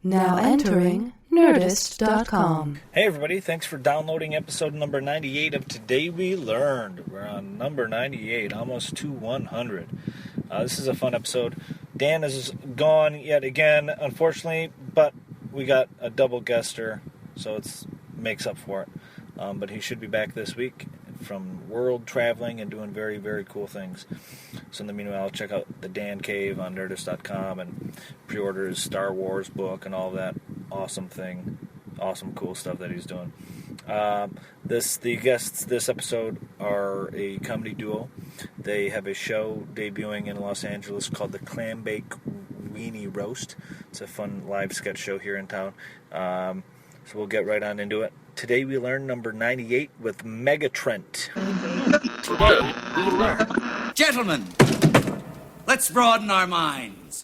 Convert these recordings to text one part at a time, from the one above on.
Now entering Nerdist.com. Hey everybody, thanks for downloading episode number 98 of Today We Learned. We're on number 98, almost to 100. This is a fun episode. Dan is gone yet again, unfortunately, but we got a double guester, so it makes up for it. But he should be back this week from world traveling and doing very, very cool things. So in the meanwhile, check out the Dan Cave on Nerdist.com and pre-order his Star Wars book and all that awesome cool stuff that he's doing. The guests this episode are a comedy duo. They have a show debuting in Los Angeles called the Clam Bake Weenie Roast. It's a fun live sketch show here in town. So we'll get right on into it. Today we learn number 98 with MegaTrent. Today we learn. Gentlemen, let's broaden our minds.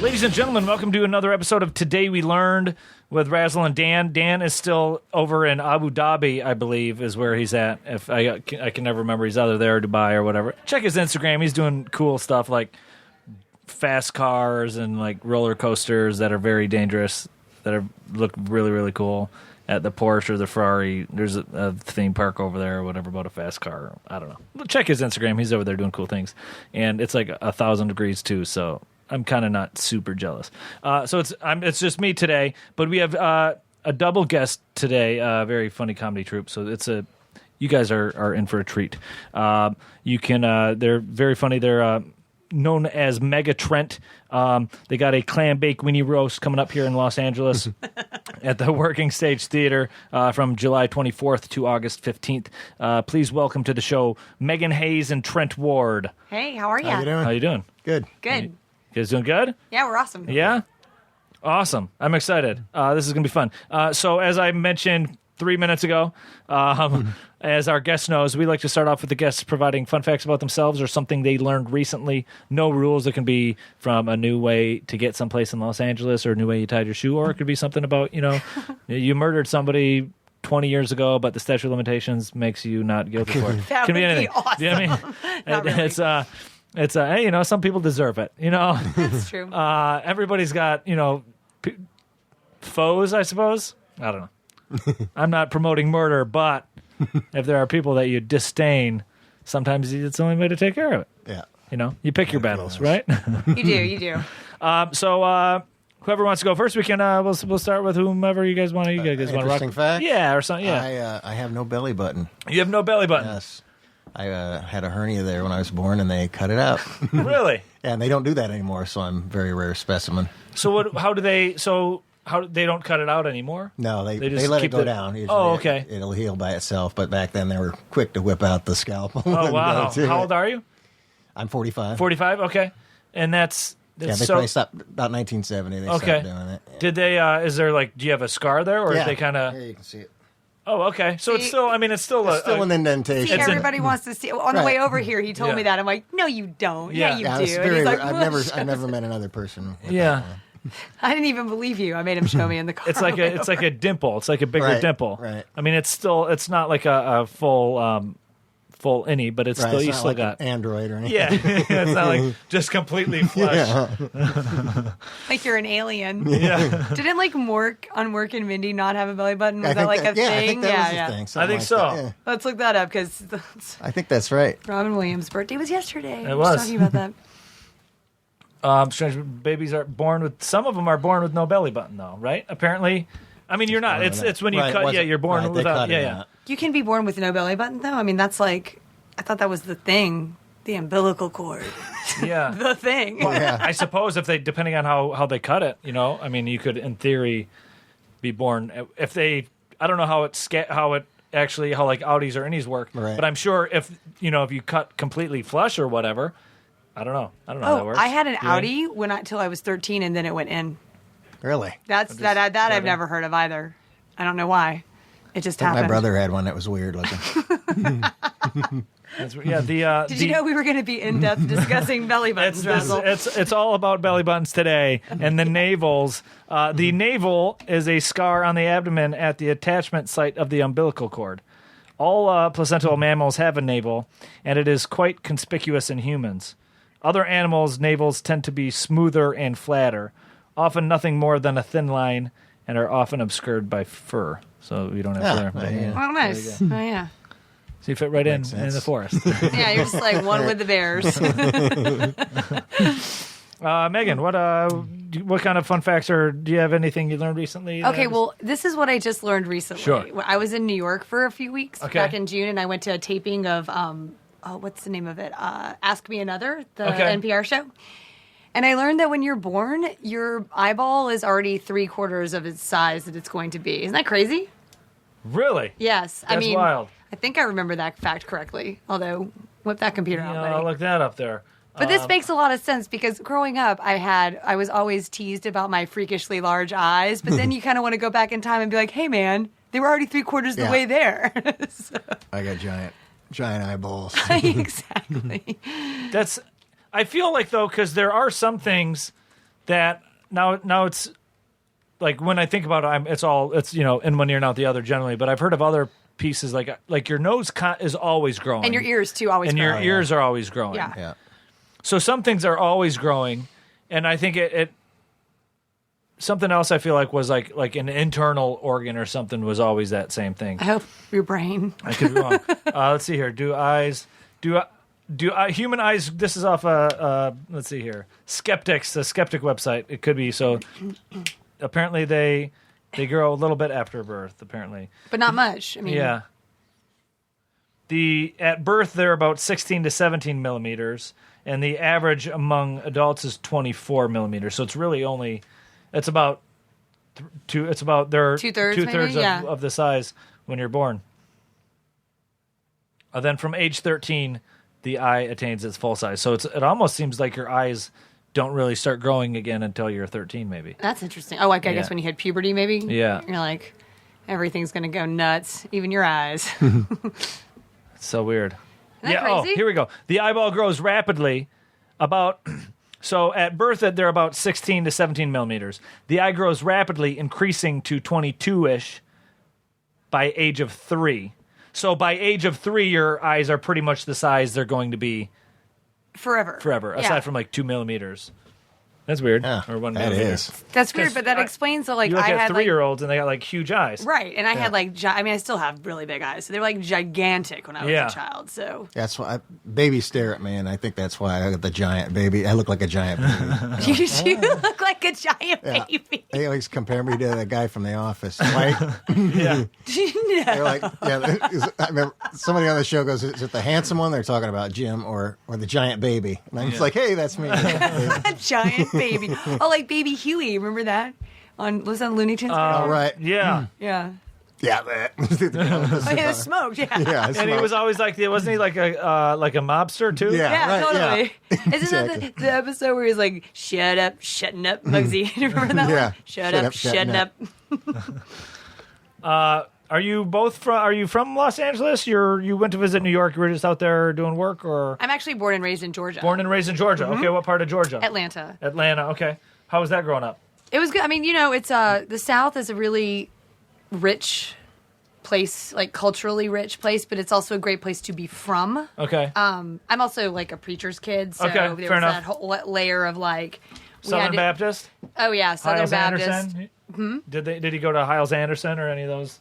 Ladies and gentlemen, welcome to another episode of Today We Learned with Razzle and Dan. Dan is still over in Abu Dhabi, I believe, is where he's at. If I can never remember, he's either there or Dubai or whatever. Check his Instagram. He's doing cool stuff like fast cars and like roller coasters that are very dangerous, look really, really cool. At the Porsche or the Ferrari, there's a theme park over there or whatever about a fast car. I don't know. Check his Instagram. He's over there doing cool things. And it's like 1,000 degrees too, so I'm kind of not super jealous. So it's just me today, but we have a double guest today, a very funny comedy troupe. So you guys are in for a treat. They're very funny. They're known as MegaTrent. They got a clam bake weenie roast coming up here in Los Angeles at the Working Stage Theater from July 24th to August 15th. Please welcome to the show Megan Hayes and Trent Ward. Hey, how are you? How you doing? Good. You guys doing good? Yeah, we're awesome. Yeah? Awesome. I'm excited. This is going to be fun. So as I mentioned 3 minutes ago, as our guest knows, we like to start off with the guests providing fun facts about themselves or something they learned recently. No rules. It can be from a new way to get someplace in Los Angeles or a new way you tied your shoe, or it could be something about, you murdered somebody 20 years ago, but the statute of limitations makes you not guilty for it. That can would be anything. be awesome. You know what I mean? Not really. It's hey, some people deserve it. That's true. Everybody's got foes, I suppose. I don't know. I'm not promoting murder, but if there are people that you disdain, sometimes it's the only way to take care of it. Yeah. You pick your battles, right? You do. So whoever wants to go first, we can. We'll start with whomever you guys want. You guys want to rock? Interesting fact? Yeah, or something. Yeah. I have no belly button. You have no belly button. Yes. I had a hernia there when I was born, and they cut it out. Really? And they don't do that anymore, so I'm a very rare specimen. So how they don't cut it out anymore? No, they just let keep it go down. Usually Oh, okay. It'll heal by itself, but back then they were quick to whip out the scalpel. Oh, wow. How old are you? I'm 45. 45? Okay. And that's Yeah, they probably stopped about 1970. They stopped doing it. Yeah. Did they, do you have a scar there, or yeah. they kind of... Here you can see it. Oh, okay. So it's still, it's still an indentation. Everybody wants to see. On the way over here, he told me that. I'm like, no, you don't. Yeah. Yeah, you do. And he's like, I've never met another person. Yeah. I didn't even believe you. I made him show me in the car. It's like a dimple. It's like a bigger Right, dimple. right. It's not like a full innie, but it's still, it's you not still like got an Android or anything. Yeah, it's not like just completely flush. like you're an alien. Yeah. Didn't Mork and Mindy not have a belly button? Was I that think like a I thing? think that was a thing. I something think like so. that, yeah. Let's look that up because I think that's right. Robin Williams' birthday was yesterday. It was. Talking about that. Strange babies are born with. Some of them are born with no belly button, though, right? Apparently, you're not. It's when you Right, cut. Yeah, you're born right, they without. cut it Yeah. out. You can be born with no belly button, though. That's like, I thought that was the thing, the umbilical cord. Yeah. The thing. Yeah. I suppose if they, depending on how they cut it, you could in theory be born if they. I don't know how like outies or innies work, Right. but I'm sure if you cut completely flush or whatever. I don't know how that works. I had an outie till I was 13, and then it went in. Really? That I've never heard of either. I don't know why. It just happened. My brother had one that was weird looking. Did you know we were going to be in depth discussing belly buttons, Razzle? It's all about belly buttons today, and the navels. The navel is a scar on the abdomen at the attachment site of the umbilical cord. All placental mammals have a navel, and it is quite conspicuous in humans. Other animals' navels tend to be smoother and flatter, often nothing more than a thin line, and are often obscured by fur. So we don't have fur. Oh, nice. Oh, yeah. So you fit right in the forest. Yeah, you're just like one with the bears. Megan, what kind of fun facts, or do you have anything you learned recently? Okay, well, this is what I just learned recently. Sure. I was in New York for a few weeks Okay. back in June, and I went to a taping of, what's the name of it? Ask Me Another, the NPR show. And I learned that when you're born, your eyeball is already 3/4 of its size that it's going to be. Isn't that crazy? Really? Yes. That's wild. I think I remember that fact correctly, although whip that computer out, buddy. I'll look that up there. But this makes a lot of sense because growing up, I was always teased about my freakishly large eyes, but then you kind of want to go back in time and be like, hey, man, they were already 3/4 the way there. So, I got giant eyeballs. exactly. I feel like, though, because there are some things that now it's like when I think about it, it's in one ear and out the other generally, but I've heard of other pieces like your nose is always growing. And your ears, too, always growing. And your ears are always growing. Yeah. So some things are always growing, and I think it something else I feel like was like an internal organ or something was always that same thing. I hope your brain. I could be wrong. Let's see here. Do human eyes? This is off let's see here. Skeptics, the Skeptic website. It could be so. Apparently they grow a little bit after birth. Apparently, but not much. I mean, yeah. At birth they're about 16 to 17 millimeters. And the average among adults is 24 millimeters. So it's really only, they're two-thirds of the size when you're born. Then from age 13, the eye attains its full size. So it almost seems like your eyes don't really start growing again until you're 13, maybe. That's interesting. Oh, I guess when you hit puberty, maybe? Yeah. You're like, everything's going to go nuts, even your eyes. It's so weird. Isn't that crazy? Oh, here we go. The eyeball grows rapidly so at birth they're about 16 to 17 millimeters. The eye grows rapidly, increasing to 22-ish by age of 3. So by age of 3, your eyes are pretty much the size they're going to be forever, aside from like 2 millimeters. That's weird. Yeah, or 1 that millimeter. is. That's weird, but that explains that, like, you look I at had 3-year-olds and they got like huge eyes. Right, and I had like, I still have really big eyes, so they were like gigantic when I was a child. So that's why babies stare at me, and I think that's why I got the giant baby. I look like a giant baby. You do look like a giant baby. They always compare me to that guy from The Office. Right? Yeah. They're like, I remember somebody on the show goes, "Is it the handsome one?" They're talking about Jim or the giant baby, and I'm just like, "Hey, that's me." A giant baby. Oh, like Baby Huey. Remember that? Was that Looney Tunes? Oh, right. Yeah. Yeah. Yeah, that. Oh, yeah, smoked. Yeah. Yeah, And he was always like, wasn't he like a mobster too? Yeah. Yeah, right, totally. yeah. Isn't that the episode where he's like, shut up, shutting up, Muggsy? Remember that Yeah. one? Shut up, shutting up. Are you from Los Angeles? You went to visit New York. You were just out there doing work, or I'm actually born and raised in Georgia. born and raised in Georgia? Okay, what part of Georgia? Atlanta. Atlanta. Okay. How was that growing up? It was good. I mean, it's the South is a really rich place, like culturally rich place, but it's also a great place to be from. Okay. I'm also like a preacher's kid, so Okay, there fair was enough. that whole layer of like Southern Baptist. Oh yeah, Southern Hiles Baptist. Anderson. Did he go to Hiles Anderson or any of those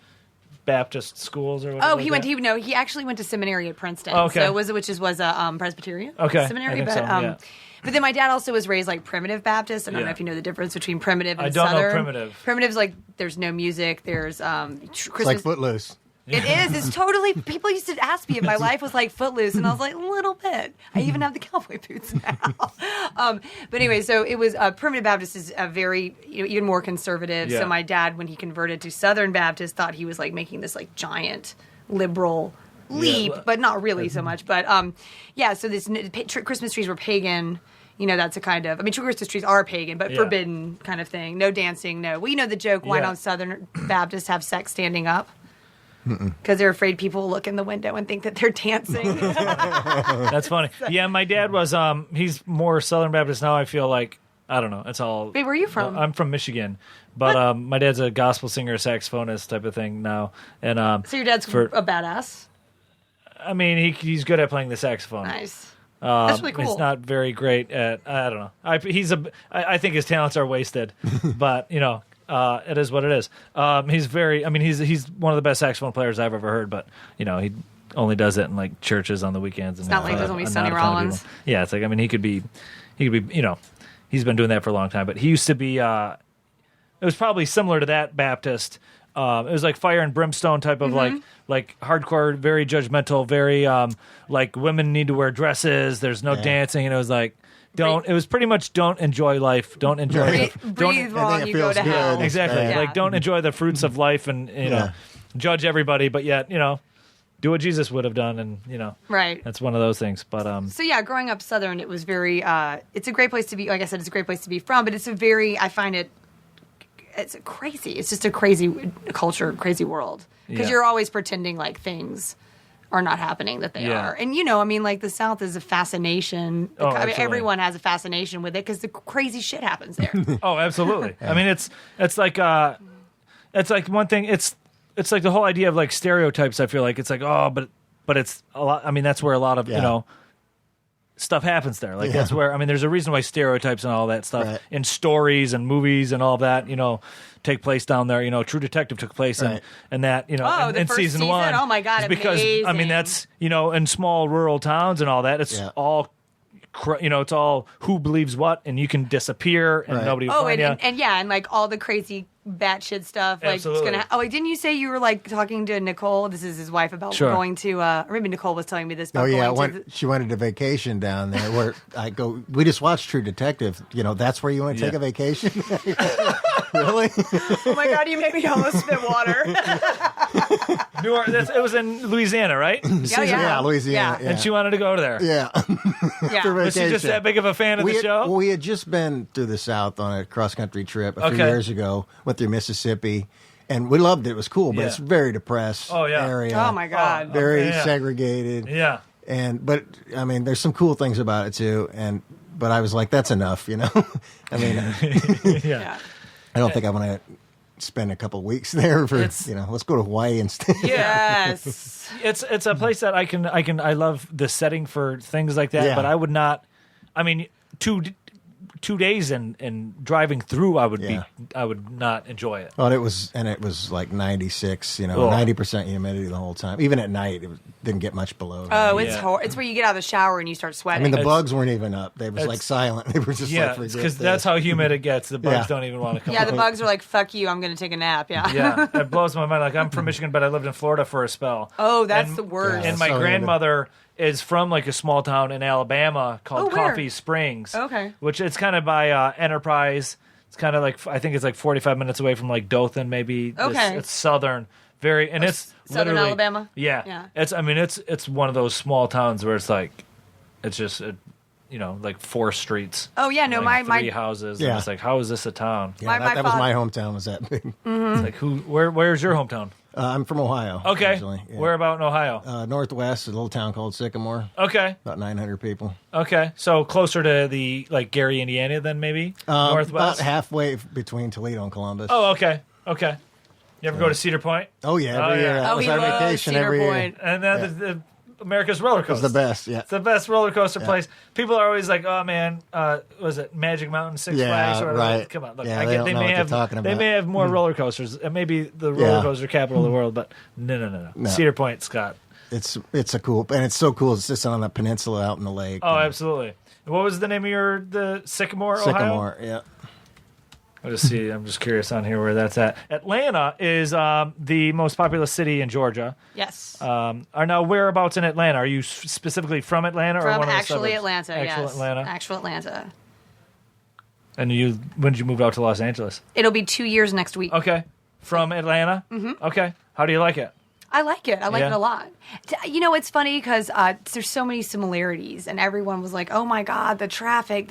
Baptist schools or whatever? Oh, he actually went to seminary at Princeton. Okay. So which was a Presbyterian I seminary, think but so, yeah. But then my dad also was raised like primitive Baptist. I don't know if you know the difference between primitive and I don't know Southern. primitive. Primitive's like there's no music. There's Christmas. It's like Footloose. It is. It's totally. People used to ask me if my life was like Footloose, and I was like, a little bit. I even have the cowboy boots now. But anyway, so it was primitive Baptist is a very even more conservative. Yeah. So my dad, when he converted to Southern Baptist, thought he was like making this like giant liberal leap, but not really so much. But so this Christmas trees were pagan. That's a kind of, Christmas trees are pagan, but forbidden kind of thing. No dancing, no. Well, the joke, why don't Southern Baptists have sex standing up? because they're afraid people will look in the window and think that they're dancing. That's funny. Yeah, my dad was. He's more Southern Baptist now. I feel like I don't know. It's all. Wait, where are you from? I'm from Michigan, but my dad's a gospel singer, saxophonist type of thing now. And So your dad's a badass. I mean, he's good at playing the saxophone. Nice. That's really cool. He's not very great at. I don't know. I think his talents are wasted, but it is what it is. He's very. I mean, he's one of the best saxophone players I've ever heard. But he only does it in like churches on the weekends. And it's not like there's only Sonny Rollins. Yeah, it's like I mean, he could be. He's been doing that for a long time. But he used to be. It was probably similar to that Baptist. It was like fire and brimstone type of like hardcore, very judgmental, very like women need to wear dresses. There's no dancing. And it was like it was pretty much don't enjoy life. Don't enjoy it. Breathe wrong, you go to hell. Exactly. Yeah. Like don't enjoy the fruits of life and judge everybody, but yet do what Jesus would have done, and right. That's one of those things. But so yeah, growing up Southern, it was very. It's a great place to be. Like I said, it's a great place to be from, but it's a very. I find it. It's crazy. It's just a crazy culture, crazy world. Because you're always pretending like things are not happening that they are. And, I mean, like the South is a fascination. Oh, I mean, everyone has a fascination with it because the crazy shit happens there. Oh, absolutely. I mean, it's like one thing. It's like the whole idea of like stereotypes. I feel like it's like, but it's a lot. I mean, that's where a lot of, stuff happens there. Like that's where, I mean, there's a reason why stereotypes and all that stuff in stories and movies and all that, take place down there. True Detective took place and that, in season 1. Oh my God, because, I mean, that's, in small rural towns and all that, it's all, it's all who believes what, and you can disappear and nobody will find you. And like all the crazy batshit stuff. Like, absolutely. it's gonna. Didn't you say you were like talking to Nicole? This is his wife about going to. Or maybe Nicole was telling me this. About she wanted a vacation down there. Where I go. We just watched True Detective. That's where you want to take a vacation. Really? Oh my God! You made me almost spit water. It was in Louisiana, right? Yeah, Louisiana. Yeah. And she wanted to go there. Yeah. Was she just that big of a fan of the show? We had just been through the South on a cross country trip a few years ago. Went through Mississippi, and we loved it. It was cool, but it's very depressed area. Oh my God, very segregated. Yeah, but I mean, there's some cool things about it too. But I was like, that's enough, I mean, I don't think I want to spend a couple weeks there for let's go to Hawaii instead. Yes, it's a place that I love the setting for things like that, but I would not. I mean, 2 days and driving through, I would not enjoy it. Well, it was like 96, 90% humidity the whole time. Even at night, it didn't get much below. Oh, it's horrible. It's where you get out of the shower and you start sweating. I mean, the bugs weren't even up. They was like silent. They were just like, because that's how humid it gets. The bugs don't even want to come. Yeah, the bugs are like, "Fuck you, I'm going to take a nap." Yeah, it blows my mind. Like I'm from Michigan, but I lived in Florida for a spell. Oh, that's the worst. And my grandmother is from like a small town in Alabama called Coffee Springs. Okay. Which it's kind of by Enterprise. It's kind of like, I think it's like 45 minutes away from like Dothan, maybe. Okay. It's southern. It's Southern Alabama? Yeah. It's one of those small towns where it's like, it's just, like 4 streets. Oh, yeah. No, like my 3 houses. Yeah. And it's like, how is this a town? Yeah, that was my hometown, was that big. Mm-hmm. It's like, where's your hometown? I'm from Ohio. Okay. Yeah. Where about in Ohio? Northwest, a little town called Sycamore. Okay. About 900 people. Okay. So closer to the, like, Gary, Indiana then maybe? Northwest? About halfway between Toledo and Columbus. Oh, okay. Okay. You ever go to Cedar Point? Oh, yeah. Every year. That was our vacation Cedar every Point. year. And then the America's roller coaster. It's the best, yeah. It's the best roller coaster place. People are always like, "Oh man, was it Magic Mountain, Six Flags?" Or right. Come on, look, yeah, I they get don't they know may what have they're talking about. they may have more roller coasters. It may be the roller coaster capital of the world, but no. Cedar Point, Scott. It's a cool, and it's so cool. It's just on the peninsula out in the lake. Oh, absolutely. What was the name of the Sycamore, Ohio? Sycamore, yeah. I'll just see. I'm just curious on here where that's at. Atlanta is the most populous city in Georgia. Yes. Are now whereabouts in Atlanta? Are you specifically from Atlanta or one of the actually suburbs? Atlanta? Actual yes. Atlanta. Actual Atlanta. And when did you move out to Los Angeles? It'll be 2 years next week. Okay. From Atlanta? Mm-hmm. Okay. How do you like it? I like it. I like it a lot. It's funny because there's so many similarities, and everyone was like, "Oh my God, the traffic!"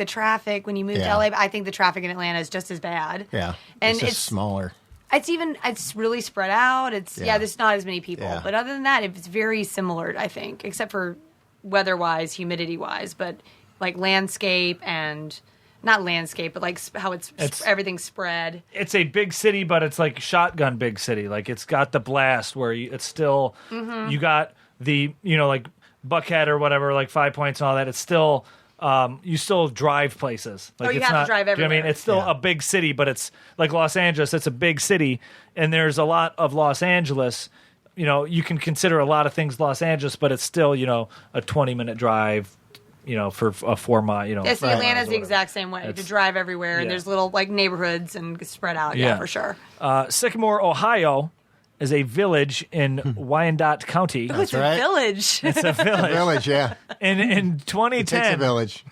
When you move to LA, I think the traffic in Atlanta is just as bad. Yeah, and it's just smaller. It's really spread out. There's not as many people. Yeah. But other than that, it's very similar, I think, except for weather-wise, humidity-wise, but like landscape and not landscape, but like how it's everything's spread. It's a big city, but it's like shotgun big city. Like it's got the blast where it's still you got the like Buckhead or whatever, like 5 Points and all that. It's still you still drive places. Like you it's have not, to drive do you know what everywhere. I mean? It's still a big city, but it's like Los Angeles. It's a big city, and there's a lot of Los Angeles. You can consider a lot of things Los Angeles, but it's still a 20-minute drive. For a 4 mile. Yes, Atlanta's the exact same way. To drive everywhere, and there's little like neighborhoods and spread out. Yeah, for sure. Sycamore, Ohio, is a village in Wyandotte County. It's a village. It's a village. Village, yeah. In 2010, It takes a village.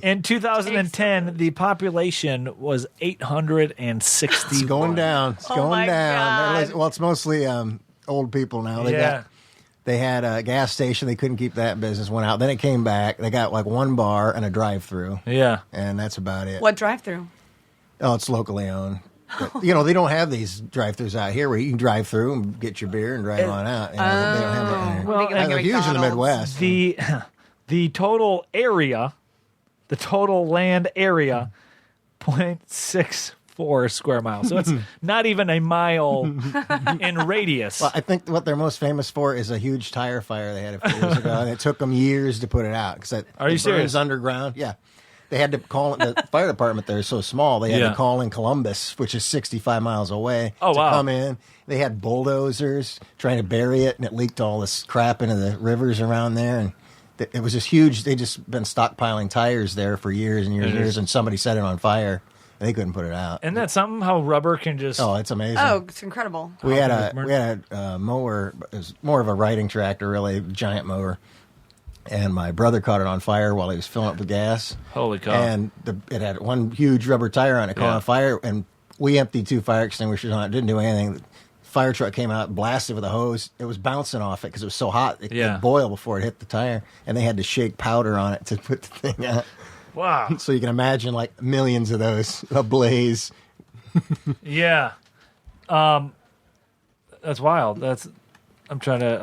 in 2010, the population was 860. It's going down. It's Oh going my down. God. Well, it's mostly old people now. They had a gas station. They couldn't keep that business. Went out. Then it came back. They got like one bar and a drive-through. Yeah. And that's about it. What drive-through? Oh, it's locally owned. But, they don't have these drive-thrus out here where you can drive through and get your beer and drive on out. They don't have Well, they're huge in the Midwest. The total area, the total land area, 0.64 square miles. So it's not even a mile in radius. Well, I think what they're most famous for is a huge tire fire they had a few years ago, and it took them years to put it out. Are you serious? It was underground. Yeah. They had to call the fire department there is so small. They had to call in Columbus, which is 65 miles away, to come in. They had bulldozers trying to bury it, and it leaked all this crap into the rivers around there. And it was just huge. They just been stockpiling tires there for years and years and years, and somebody set it on fire. And they couldn't put it out. Isn't that something? How rubber can just? Oh, it's amazing. Oh, it's incredible. We had a mower. It was more of a riding tractor, really, giant mower. And my brother caught it on fire while he was filling up with gas. Holy cow! And it had one huge rubber tire on it, caught on fire. And we emptied 2 fire extinguishers on it. Didn't do anything. The fire truck came out, blasted with a hose. It was bouncing off it because it was so hot. It boiled before it hit the tire. And they had to shake powder on it to put the thing out. Wow! So you can imagine like millions of those ablaze. Yeah, that's wild. I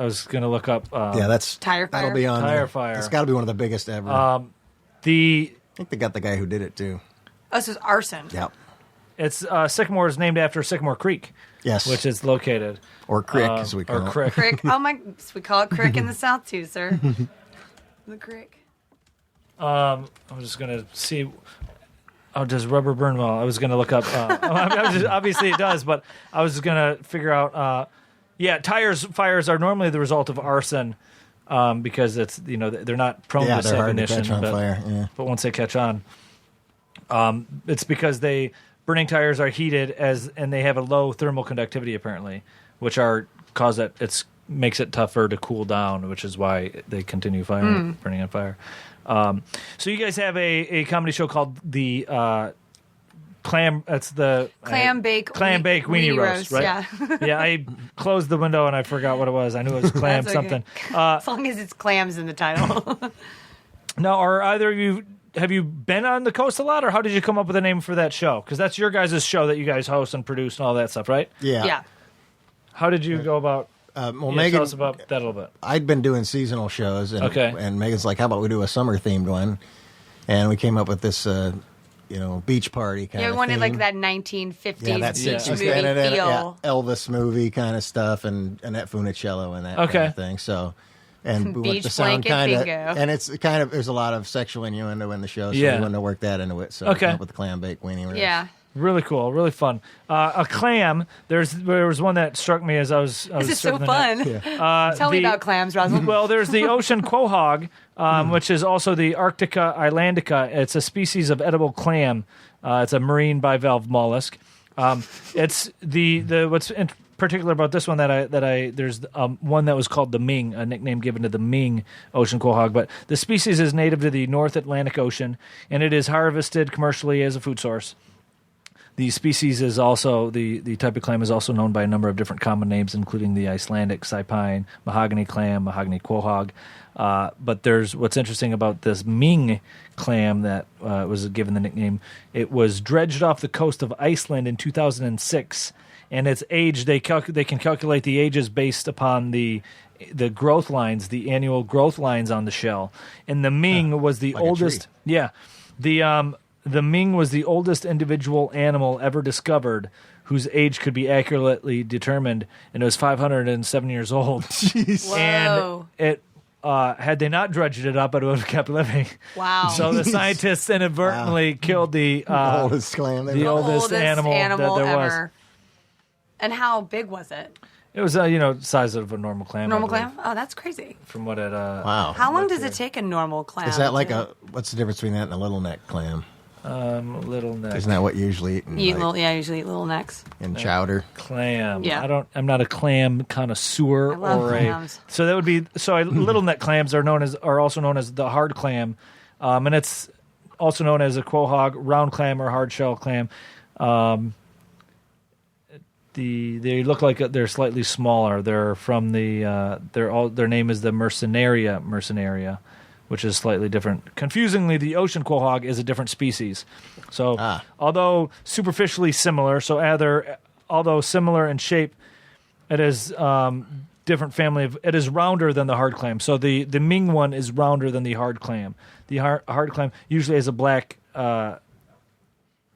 was gonna look up. That's tire fire. That'll be on Tire there. fire. It's got to be one of the biggest ever. I think they got the guy who did it too. Oh, this is arson. Yep. It's Sycamore is named after Sycamore Creek. Yes. Which is located. Or Crick, as we call it. Crick. Crick. Oh my! We call it Crick in the South too, sir. The Crick. I'm just gonna see. Oh, does rubber burn well? I was gonna look up. Obviously, it does, but I was gonna figure out. Fires are normally the result of arson because it's they're not prone to they're hard to ignition, catch on fire. Yeah. But once they catch on, it's because burning tires are heated and they have a low thermal conductivity apparently, which makes it tougher to cool down, which is why they continue burning on fire. So you guys have a comedy show called the Clam. That's the Clam bake weenie roast, right? Yeah. Yeah, I closed the window and I forgot what it was. I knew it was clam That's something. okay. As long as it's clams in the title. Now, are either of you? Have you been on the coast a lot, or how did you come up with a name for that show? Because that's your guys' show that you guys host and produce and all that stuff, right? Yeah. Yeah. How did you go about? Megan, tell us about that a little bit. I'd been doing seasonal shows, and Megan's like, "How about we do a summer themed one?" And we came up with this, beach party kind of. Yeah, we wanted theme. like that 1950s beach movie and feel. Elvis movie kind of stuff, and Annette Funicello and that kind of thing. So. And we want Beach the sound blanket kind of, bingo. and it's kind of there's a lot of sexual innuendo in the show, so we wanted to work that into it. So we came up with the clam bake weenie roast. Yeah. Really cool, really fun. A clam. There was one that struck me as I was. This is so fun. Tell me about clams, Razzle. Well, there's the ocean quahog, which is also the Arctica islandica. It's a species of edible clam. It's a marine bivalve mollusk. It's what's particular about this one there's one that was called the Ming, a nickname given to the Ming ocean quahog. But the species is native to the North Atlantic Ocean, and it is harvested commercially as a food source. The species is also the type of clam is also known by a number of different common names, including the Icelandic Cypine, mahogany clam, mahogany quahog. But there's what's interesting about this Ming clam that was given the nickname. It was dredged off the coast of Iceland in 2006, and its age they can calculate the ages based upon the growth lines, the annual growth lines on the shell. And the Ming was the like oldest. Yeah, the Ming was the oldest individual animal ever discovered whose age could be accurately determined, and it was 507 years old. Jeez. Whoa. And it had they not dredged it up, it would have kept living. Wow. So the scientists inadvertently killed the oldest clam. the oldest animal that there ever. was. And how big was it? It was size of a normal clam. Normal I believe, clam? Oh, that's crazy. From what it Wow. How long does it take a normal clam? Is that like what's the difference between that and a little neck clam? little neck. Isn't that what you usually eat? Usually eat little necks. In chowder. Clam. Yeah. I'm not a clam connoisseur. I love or clams. So that would be little neck clams are also known as the hard clam, and it's also known as a quahog, round clam, or hard shell clam. They look like they're slightly smaller. They're from their name is the Mercenaria, which is slightly different. Confusingly, the ocean quahog is a different species. So, although superficially similar, although similar in shape, it is different family. It is rounder than the hard clam. So the Ming one is rounder than the hard clam. The hard clam usually has a black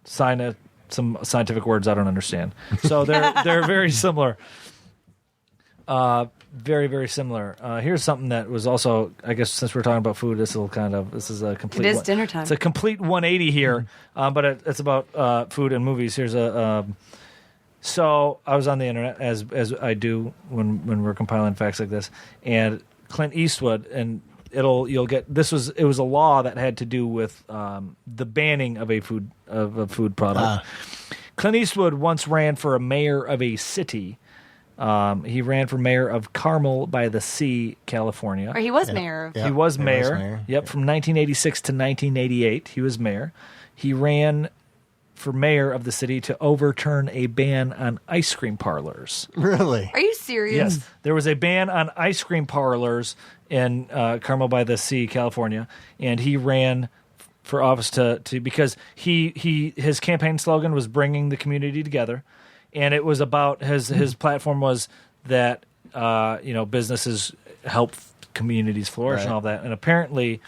sign of some scientific words I don't understand. So they're very similar. Very, very similar. Here's something that was also, I guess, since we're talking about food, this is a complete. It is dinner time. It's a complete 180 here, but it's about food and movies. Here's so I was on the internet as I do when we're compiling facts like this, and Clint Eastwood, and it was a law that had to do with the banning of a food product. Clint Eastwood once ran for a mayor of a city. He ran for mayor of Carmel by the Sea, California. Or he was mayor. Yeah. He was mayor. Yep, Yeah. from 1986 to 1988, he was mayor. He ran for mayor of the city to overturn a ban on ice cream parlors. Really? Are you serious? Yes, there was a ban on ice cream parlors in Carmel by the Sea, California, and he ran for office to because his campaign slogan was bringing the community together. And it was about his platform was that businesses help communities flourish and all that. And apparently,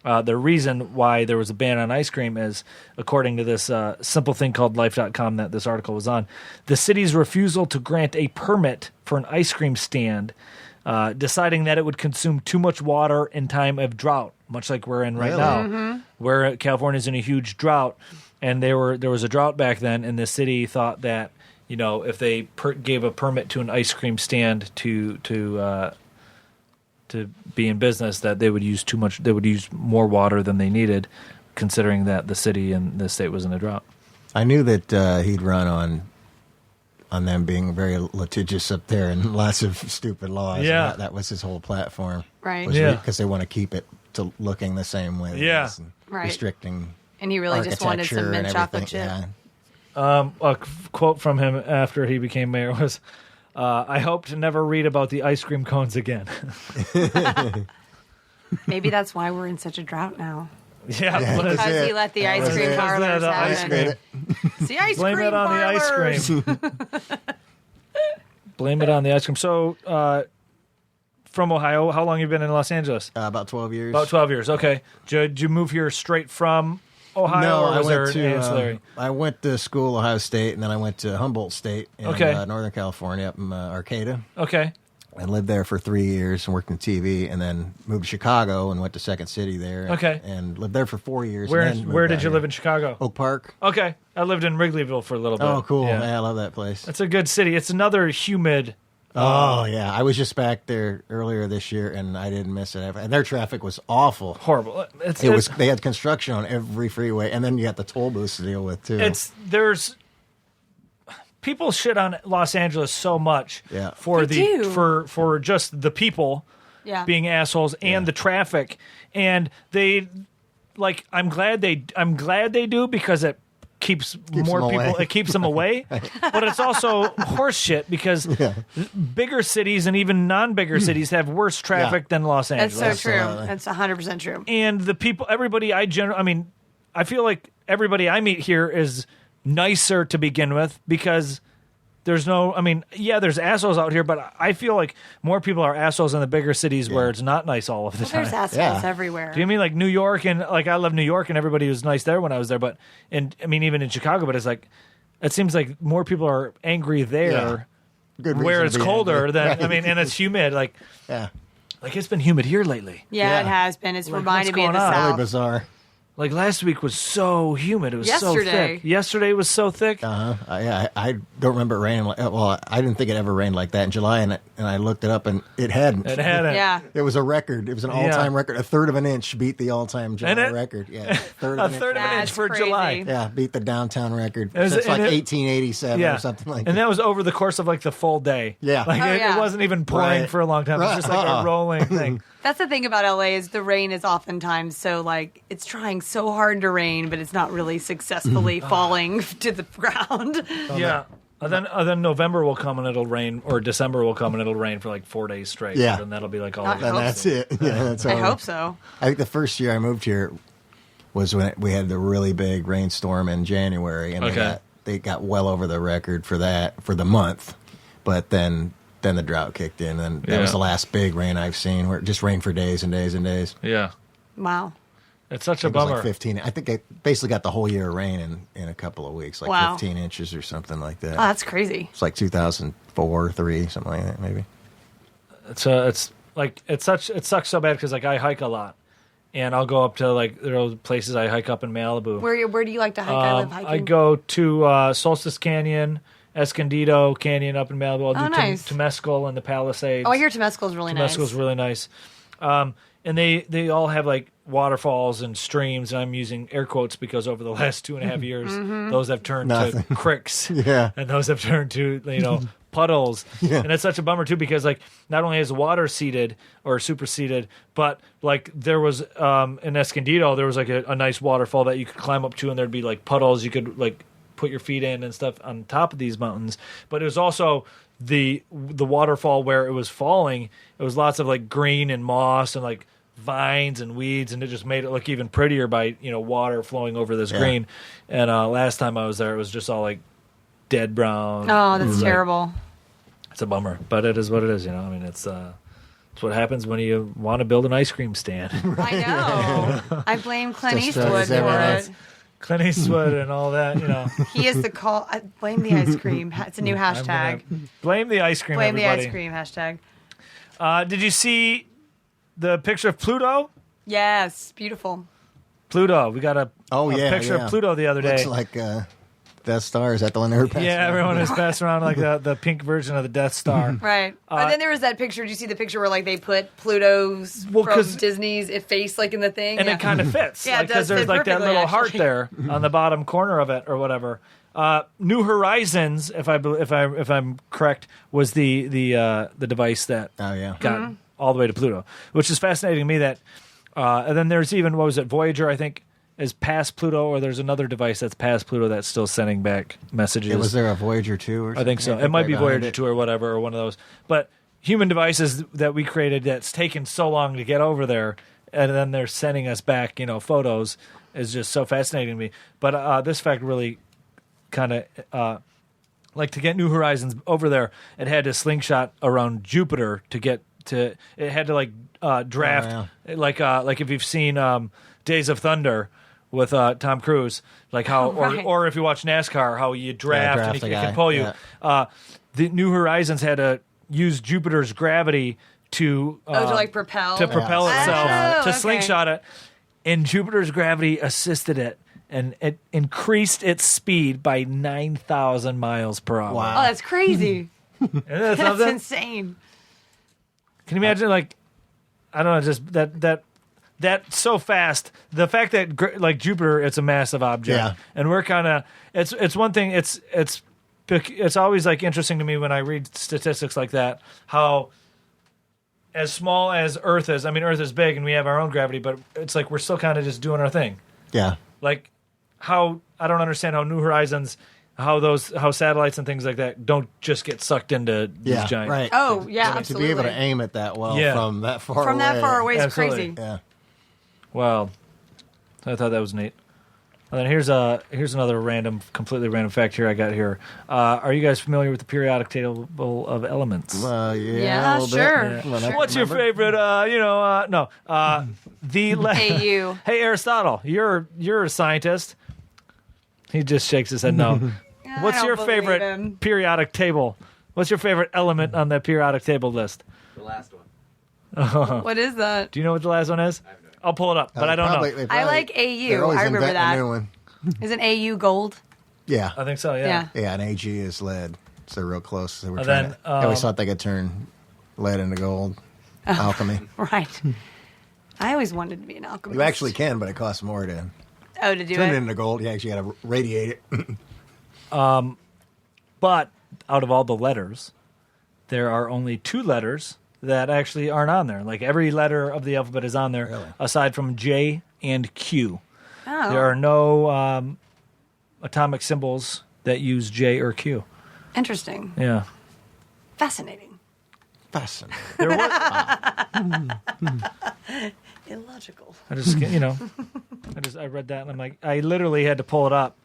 the reason why there was a ban on ice cream is, according to this simple thing called Life.com that this article was on, the city's refusal to grant a permit for an ice cream stand, deciding that it would consume too much water in time of drought, much like we're in right now, where California's in a huge drought. And there was a drought back then, and the city thought that, if they gave a permit to an ice cream stand to be in business, that they would use too much. They would use more water than they needed, considering that the city and the state was in a drought. I knew that he'd run on them being very litigious up there and lots of stupid laws. Yeah, that was his whole platform. Right. Because they want to keep it to looking the same way. Yeah. And Right. restricting. And he really just wanted some mint chocolate chip. Yeah. A quote from him after he became mayor was, "I hope to never read about the ice cream cones again." Maybe that's why we're in such a drought now. Yeah, Because he let the ice cream parlors the have ice it. cream. It's the ice Blame cream it on parlors. the ice cream. Blame it on the ice cream. So, from Ohio, how long have you been in Los Angeles? About 12 years. About 12 years. Okay. Did you move here straight from Ohio, No, or was I there went an ancillary? I went to school, Ohio State, and then I went to Humboldt State in Northern California, up in Arcata. Okay. I lived there for 3 years and worked in TV, and then moved to Chicago and went to Second City there. Okay. And lived there for 4 years. Where and then moved did out you here. live in Chicago? Oak Park. Okay. I lived in Wrigleyville for a little bit. Oh, cool. Yeah. Yeah, I love that place. It's a good city. It's another humid. Oh, yeah. I was just back there earlier this year, and I didn't miss it. And their traffic was awful. Horrible. They had construction on every freeway, and then you got the toll booths to deal with, too. People shit on Los Angeles so much for They do. for just the people being assholes and the traffic, and I'm glad they do, because it keeps them more people. away. It keeps them away, but it's also horse shit because bigger cities and even non-bigger cities have worse traffic than Los That's Angeles. so true. Absolutely. That's 100% true. And the people, everybody I feel like everybody I meet here is nicer to begin with because there's no, there's assholes out here, but I feel like more people are assholes in the bigger cities where it's not nice all of the time. There's assholes everywhere. Do you mean like New York and like I love New York and everybody was nice there when I was there, but even in Chicago, but it's like it seems like more people are angry there Good where reason it's to be colder angry. than and it's humid. Like it's been humid here lately. Yeah, it has been. It's Like, reminded what's me of the going on? Really South. bizarre. Like last week was so humid. It was so Yesterday. thick. Yesterday was so thick. I don't remember it raining. I didn't think it ever rained like that in July, and I looked it up, and it hadn't. It hadn't. Yeah. It was a record. It was an all-time record. A third of an inch beat the all-time July record. Yeah, A third third of an inch That's for crazy. July. Yeah, beat the downtown record. It was- It's like and it- 1887 or something like and that. that was over the course of like the full day. Yeah. Like Oh, it yeah. wasn't even pouring Right. for a long time. It was Right. just like a rolling thing. That's the thing about LA is the rain is oftentimes so like it's trying so hard to rain, but it's not really successfully falling to the ground. Yeah. And then November will come and it'll rain, or December will come and it'll rain for like 4 days straight. Yeah. And that'll be like all. I of And hope that's it. Yeah, that's I all. hope so. I think the first year I moved here was when we had the really big rainstorm in January, and they got well over the record for that for the month. But then the drought kicked in, and that was the last big rain I've seen, where it just rained for days and days and days. Yeah. Wow. It's such a It was bummer. like 15. I think I basically got the whole year of rain in a couple of weeks, like Wow. 15 inches or something like that. Oh, that's crazy. It's like 2004, 3, something like that, maybe. It's like it sucks so bad because like I hike a lot, and I'll go up to like there are places I hike up in Malibu. Where do you like to hike? I live hiking. I go to Solstice Canyon, Escondido Canyon up in Malibu. I'll do nice. Temescal and the Palisades. Oh, I hear Temescal is really nice. Temescal's really nice. And they all have like waterfalls and streams, and I'm using air quotes because over the last 2.5 years, those have turned Nothing. to cricks. Yeah. And those have turned to, puddles. Yeah. And it's such a bummer too, because like not only is water seeded or superseded, but like there was in Escondido, there was like a nice waterfall that you could climb up to, and there'd be like puddles you could like put your feet in and stuff on top of these mountains. But it was also the waterfall where it was falling. It was lots of like green and moss and like vines and weeds, and it just made it look even prettier by water flowing over this green. And last time I was there, it was just all like dead brown. Oh, that's terrible. It's a bummer, but it is what it is. It's what happens when you want to build an ice cream stand. I know. I blame Clint Just Eastwood as everyone for else. it. Clint Eastwood and all that. He is the call. I blame the ice cream. It's a new hashtag. Blame the ice cream. Blame the everybody. ice cream hashtag. Did you see the picture of Pluto? Yes, beautiful. Pluto. We got a picture yeah. of Pluto the other day. Looks like Death Star. Is that the one they were passing Yeah, around? everyone is passing around like the pink version of the Death Star. Right. But then there was that picture. Did you see the picture where like they put Pluto's from 'cause- Disney's face like in the thing? And Yeah. it kind of fits. Yeah, it because does there's fit like that perfectly, little heart actually. there on the bottom corner of it or whatever. New Horizons, if I'm correct, was the device that got all the way to Pluto, which is fascinating to me. That and then there's even what was it, Voyager? I think is past Pluto, or there's another device that's past Pluto that's still sending back messages. Was there a Voyager 2 or something? I think so. It might be Voyager 2 or whatever, or one of those. But human devices that we created that's taken so long to get over there, and then they're sending us back, photos, is just so fascinating to me. But this fact really kind of, like to get New Horizons over there, it had to slingshot around Jupiter to get to, it had to like draft, like if you've seen Days of Thunder, with Tom Cruise, like how, or if you watch NASCAR, how you draft and he can pull you. Yeah. The New Horizons had to use Jupiter's gravity to to like propel itself, to okay. slingshot it, and Jupiter's gravity assisted it, and it increased its speed by 9,000 miles per hour. Wow. Oh, that's crazy. Isn't that That's something? insane. Can you imagine, like, I don't know, just that so fast. The fact that like Jupiter, it's a massive object, and we're kind of it's one thing. It's always like interesting to me when I read statistics like that. How as small as Earth is, I mean, Earth is big and we have our own gravity, but it's like we're still kind of just doing our thing. Yeah. Like how I don't understand how New Horizons, how satellites and things like that don't just get sucked into these giants. Right. Oh, yeah, To absolutely. be able to aim it that well from that far away. From that far away is Absolutely. crazy. Yeah. Well, I thought that was neat. And then here's another completely random fact here I got here. Are you guys familiar with the periodic table of elements? Yeah, Yeah, a little sure. bit. Well, I What's your remember. favorite? No. AU. Hey, Aristotle, you're a scientist. He just shakes his head. No. What's your favorite periodic table? What's your favorite element on that periodic table list? The last one. What is that? Do you know what the last one is? I'll pull it up, but I don't know. They I like they're AU. always I remember inventing a that. new one. Isn't AU gold? Yeah. I think so. Yeah. Yeah, and AG is lead. So they're real close. They were And trying then, to, they always thought they could turn lead into gold. Alchemy. Right. I always wanted to be an alchemist. You actually can, but it costs more to to do turn it. it into gold. You actually got to radiate it. But out of all the letters, there are only 2 letters that actually aren't on there. Like every letter of the alphabet is on there, Really? aside from J and Q. Oh. There are no atomic symbols that use J or Q. Interesting. Yeah. Fascinating. Fascinating. There was, Illogical. I just, I read that and I'm like, I literally had to pull it up.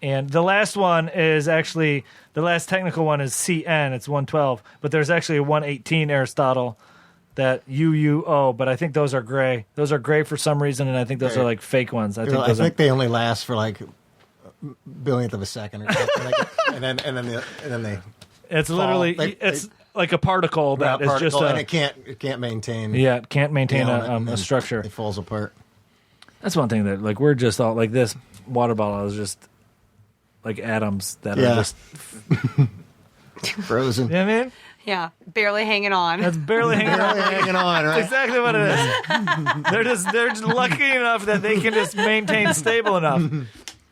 And the last one is actually, the last technical one is CN. It's 112. But there's actually a 118 Aristotle that UUO. But I think those are gray. Those are gray for some reason, and I think those are like fake ones. I think they only last for like a billionth of a second or something. and then they it's literally, it's like a particle that is just and it can't maintain. Yeah, it can't maintain and a then structure. It falls apart. That's one thing that, like, we're just all, like, this water bottle is just like atoms that are just frozen. You know what I mean? Yeah. Barely hanging on. That's barely hanging on. Hanging on, right? That's exactly what it is. they're just lucky enough that they can just maintain stable enough.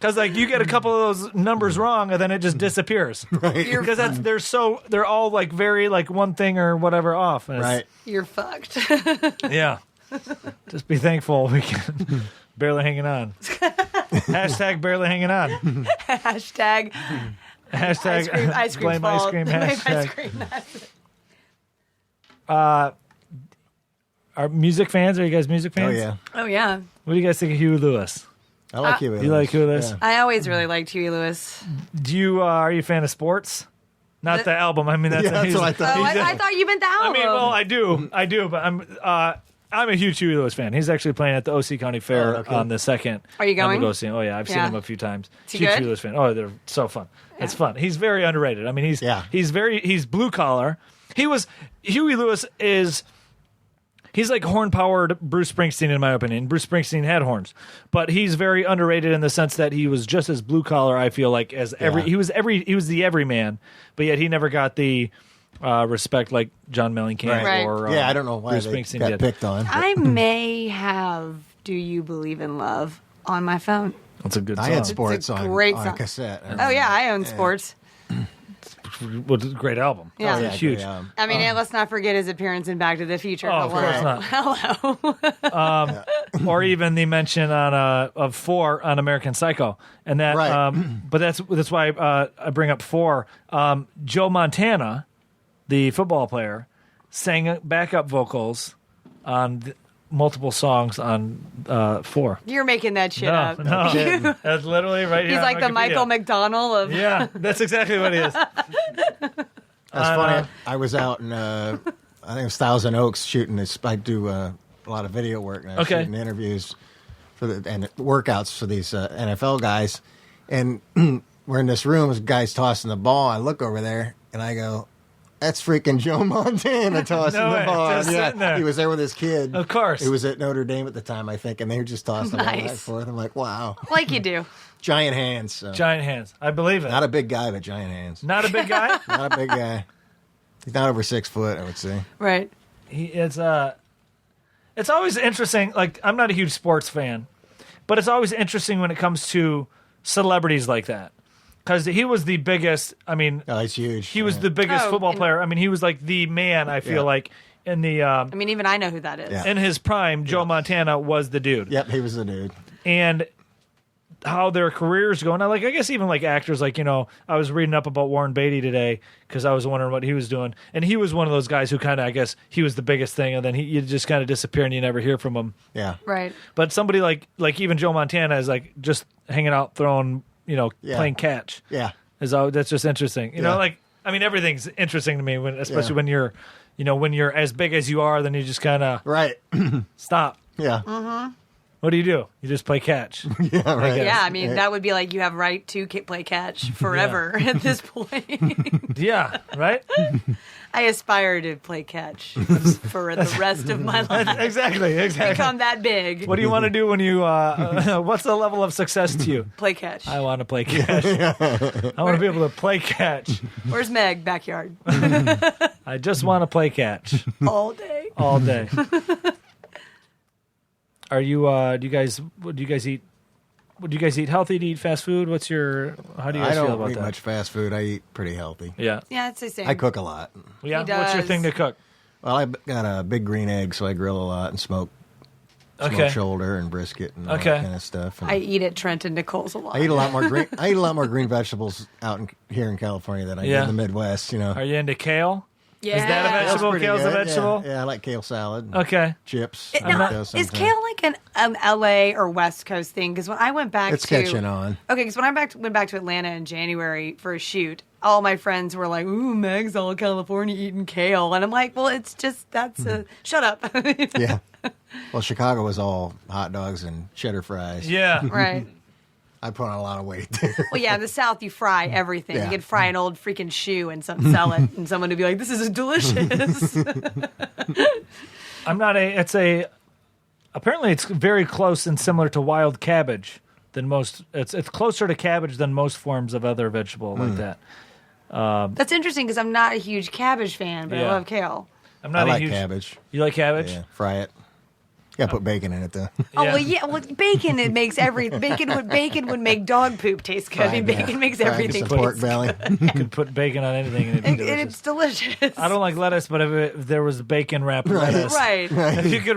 Because, like, you get a couple of those numbers wrong, and then it just disappears. Right. Because they're all, like, very, like, one thing or whatever off. And Right. You're fucked. Yeah. Just be thankful we can. Barely hanging on. Hashtag barely hanging on. Hashtag Hashtag ice cream blame ice fault. cream. Blame Hashtag. ice cream. Are music fans? Are you guys music Oh fans? yeah. Oh, yeah. What do you guys think of Huey Lewis? I like Huey Lewis. You like Huey Lewis? Yeah. I always really liked Huey Lewis. Do you are you a fan of sports? Not the album. I mean, that's That's what I thought. Oh, I thought you meant the I album. mean, well, I do, but I'm a huge Huey Lewis fan. He's actually playing at the OC County Fair okay. on the 2nd. Are you I'm gonna going? go see him. Oh yeah, I've seen Yeah. him a few times. Is he Huge good? Huey Lewis fan. Oh, they're so fun. It's fun. He's very underrated. I mean, he's blue collar. Huey Lewis is. He's like horn-powered Bruce Springsteen, in my opinion. Bruce Springsteen had horns, but he's very underrated in the sense that he was just as blue-collar, I feel like, as he was the everyman, but yet he never got the respect like John Mellencamp Right. or I don't know why Bruce they Springsteen got did. picked on. I may have Do You Believe in Love on my phone. That's a good song. I had sports It's a on great song. cassette. Oh, yeah, I own sports. Well, it's a great album. Yeah. It's huge. great album. I mean, let's not forget his appearance in Back to the Future. Oh, of course not. Hello. Or even the mention on of 4 on American Psycho, and that. Right. But that's why I bring up 4. Joe Montana, the football player, sang backup vocals on multiple songs on 4. You're making that shit No, up. no, that's literally right here. He's on like the Wikipedia. Michael McDonald of. Yeah, that's exactly what he is. That's funny. I was out in I think it was Thousand Oaks shooting this. I do a lot of video work and I was Okay. shooting interviews and workouts for these NFL guys. And we're in this room. This guy's tossing the ball. I look over there and I go, "That's freaking Joe Montana tossing No the way, ball." just sitting there. He was there with his kid. Of course. He was at Notre Dame at the time, I think, and they were just tossing the ball back and Nice. forth. I'm like, wow, Like you do. giant hands. So. Giant hands. I believe it. Not a big guy, but giant hands. Not a big guy. Not a big guy. He's not over 6 foot, I would say. Right. It's always interesting. Like, I'm not a huge sports fan, but it's always interesting when it comes to celebrities like that. Because he was the biggest, I mean, Oh, he's huge. he was the biggest Oh, football and- player. I mean, he was like the man, I feel Yeah. like, in the I mean, even I know who that is. Yeah. in his prime, Joe Montana was the dude. Yep, he was the dude. And how their careers go. And I guess even like actors, like, I was reading up about Warren Beatty today because I was wondering what he was doing. And he was one of those guys who kind of, I guess, he was the biggest thing. And then you just kind of disappear and you never hear from him. Yeah. Right. But somebody like even Joe Montana is like just hanging out, throwing, playing catch. Yeah. That's just interesting. Everything's interesting to me especially when you're, when you're as big as you are, then you just kind of Right. stop. Yeah. Mm-hmm. What do? You just play catch. Yeah, right. Yeah, I mean, that would be like you have right to play catch forever at this point. Yeah, right? I aspire to play catch for the rest of my life. Exactly. Become that big. What do you want to do when you, what's the level of success to you? Play catch. I want to play catch. I want to be able to play catch. Where's Meg? Backyard. I just want to play catch. All day. All day. Are you? Do you guys eat? Would you guys eat healthy? Do you eat fast food? How do you guys feel about I don't eat that? much fast food. I eat pretty healthy. Yeah. Yeah, it's the same. I cook a lot. Yeah. He What's your does. thing to cook? Well, I got a big green egg, so I grill a lot and smoke shoulder and brisket and all that kind of stuff. And I eat at Trent and Nicole's a lot. I eat a lot more green. I eat a lot more green vegetables here in California than I do in the Midwest. Are you into kale? Yeah. Is that a Kale's vegetable? pretty Kale's a good. vegetable? Yeah, I like kale salad. Okay. Chips. Now, I eat those is sometimes. kale like an LA or West Coast thing? Because when I went back It's catching on. Okay, because when I went back to Atlanta in January for a shoot, all my friends were like, "Ooh, Meg's all California eating kale," and I'm like, "Well, it's just shut up." Yeah. Well, Chicago was all hot dogs and cheddar fries. Yeah. Right. I put on a lot of weight there. Well, yeah, in the South, you fry everything. Yeah. You could fry an old freaking shoe and sell it, and someone would be like, "This is delicious." Apparently it's very close and similar to wild cabbage than most. It's closer to cabbage than most forms of other vegetable like that. That's interesting because I'm not a huge cabbage fan, but I Yeah. love kale. I'm I not a like huge. cabbage. You like cabbage? Yeah, fry it. You got to put bacon in it, though. Oh well, yeah. Well, bacon makes bacon would make dog poop taste good. I mean, bacon makes Fry everything some pork taste belly. You could put bacon on anything and it'd be good. delicious. It's delicious. I don't like lettuce, but if there was bacon wrapped lettuce, Right. if you could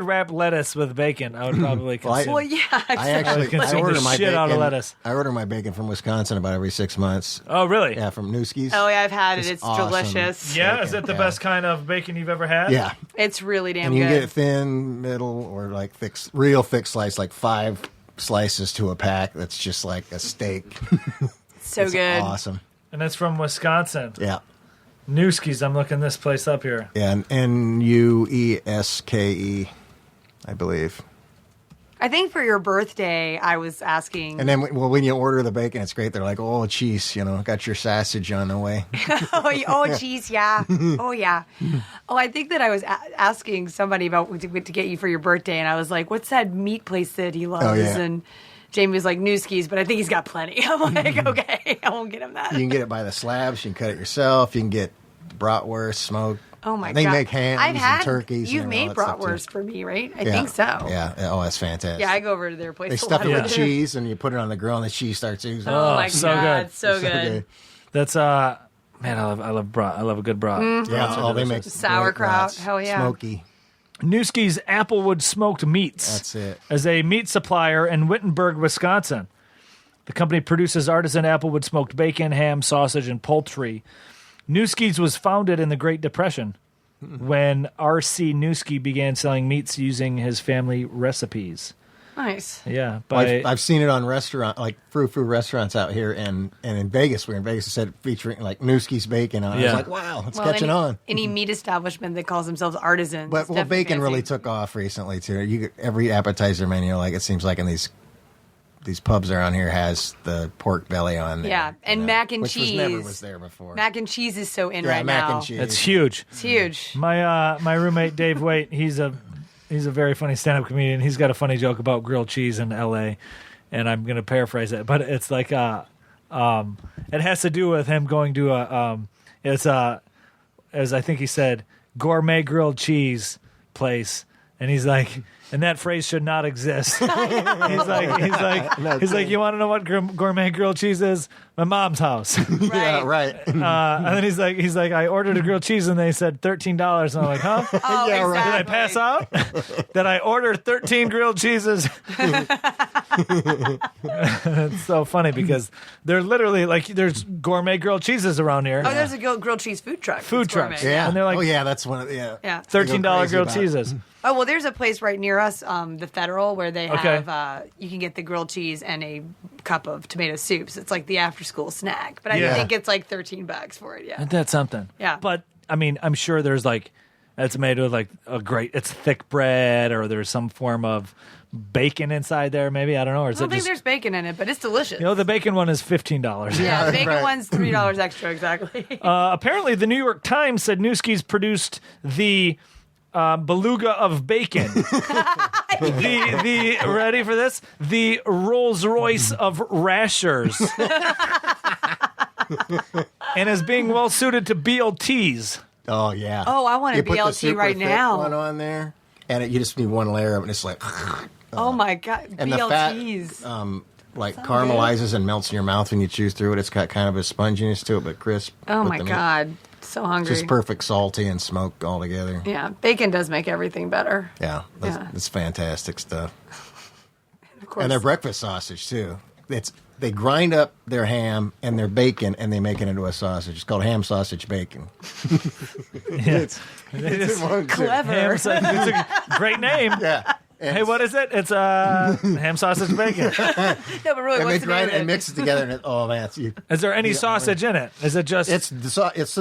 wrap lettuce with bacon, I would probably consume. Well, yeah. I actually consume I order the my shit bacon. out of lettuce. I order my bacon from Wisconsin about every 6 months. Oh, really? Yeah, from Newski's. Oh yeah, I've had it. It's awesome. delicious. Yeah, Bacon, is it the yeah. best kind of bacon you've ever had? Yeah, It's really damn and you can good. get it thin, middle, or like thick, real thick slice, like 5 slices to a pack. That's just like a steak. So It's good. awesome. And it's from Wisconsin. Yeah, Newski's. I'm looking this place up here. yeah, and Nueske, I believe. I think for your birthday, I was asking. And then, when you order the bacon, it's great. They're like, "Oh, cheese, got your sausage on the way." oh, geez, yeah. Oh, yeah. Oh, I think that I was asking somebody about to get you for your birthday, and I was like, "What's that meat place that he loves?" Oh, yeah. And Jamie was like, "Newski's," but I think he's got plenty. I'm like, "Okay, I won't get him that." You can get it by the slabs. You can cut it yourself. You can get bratwurst, smoked. Oh my god! They make hams I've had, and turkeys. You've and made all that stuff, too. bratwurst for me, right? I Yeah. think so. Yeah. Oh, that's fantastic. Yeah, I go over to their place. They a stuff lot. it with cheese, and you put it on the grill, and the cheese starts oozing. Oh my so god, good. so good. That's man, I love brat. I love a good brat. Yeah. Oh, they make Sauerkraut. great brats. Hell yeah. Smoky. Newski's Applewood Smoked Meats. That's it. As a meat supplier in Wittenberg, Wisconsin. The company produces artisan Applewood smoked bacon, ham, sausage, and poultry. Newski's was founded in the Great Depression when R.C. Newski began selling meats using his family recipes. Nice. Yeah. I've seen it on restaurant, like frou restaurants out here, and in Vegas. We're in Vegas. It said featuring like Newski's bacon on it. I Yeah. was like, wow, it's catching on. Any meat establishment that calls themselves artisans. But it's definitely bacon really fancy. took off recently too. You get every appetizer menu, like it seems like in these pubs around here, has the pork belly on there. Yeah, and mac and which cheese. never was there before. Mac and cheese is so in yeah, right mac now. and cheese. It's huge. It's huge. My roommate Dave Waite, he's a very funny stand-up comedian. He's got a funny joke about grilled cheese in L.A., and I'm going to paraphrase it, but it's like it has to do with him going to as I think he said, gourmet grilled cheese place, and he's like, and that phrase should not exist. he's like, you want to know what gourmet grilled cheese is? My mom's house. Yeah, right. And then he's like, I ordered a grilled cheese and they said $13, and I'm like, huh? Oh, Yeah, right. Did I pass out? Did I order 13 grilled cheeses? It's so funny because they're literally like, there's gourmet grilled cheeses around here. Oh, there's a grilled cheese food truck. Food It's gourmet. trucks. Yeah. And they're like, oh, yeah, that's one of the, yeah. Yeah. $13 crazy grilled about it. cheeses. Oh, well, there's a place right near us, the Federal, where they Okay. have, you can get the grilled cheese and a cup of tomato soups. It's like the after-school snack. But I Yeah. think it's like $13 for it, yeah. Isn't that something? Yeah. But, I mean, I'm sure there's like, it's made with like it's thick bread or there's some form of bacon inside there maybe. I don't know. Or is I don't it think just, there's bacon in it, but it's delicious. you know, the bacon one is $15. yeah, the bacon right. one's $3 extra, exactly. Apparently, the New York Times said Newski's produced the beluga of bacon. the ready for this? The Rolls Royce of rashers, and is being well suited to BLTs. Oh, yeah. Oh, I want a You put the BLT super right thick now. one on there, and you just need one layer of it, and it's like, Oh, my God. and the fat, BLTs. like caramelizes and melts in your mouth when you chew through it. It's got kind of a sponginess to it, but crisp. Oh, with my the meat. God. So hungry. Just perfect salty and smoked all together. Yeah, bacon does make everything better. Yeah, Yeah. it's fantastic stuff. Of course. And their breakfast sausage too. They grind up their ham and their bacon and they make it into a sausage. It's called ham sausage bacon. It's one, too. Clever. It's a great name. Yeah. And Hey, what is it? It's ham sausage bacon. No, but really, and what's they the grind name it and of mix it together, and oh man, Is there any sausage in it? Is it just it's the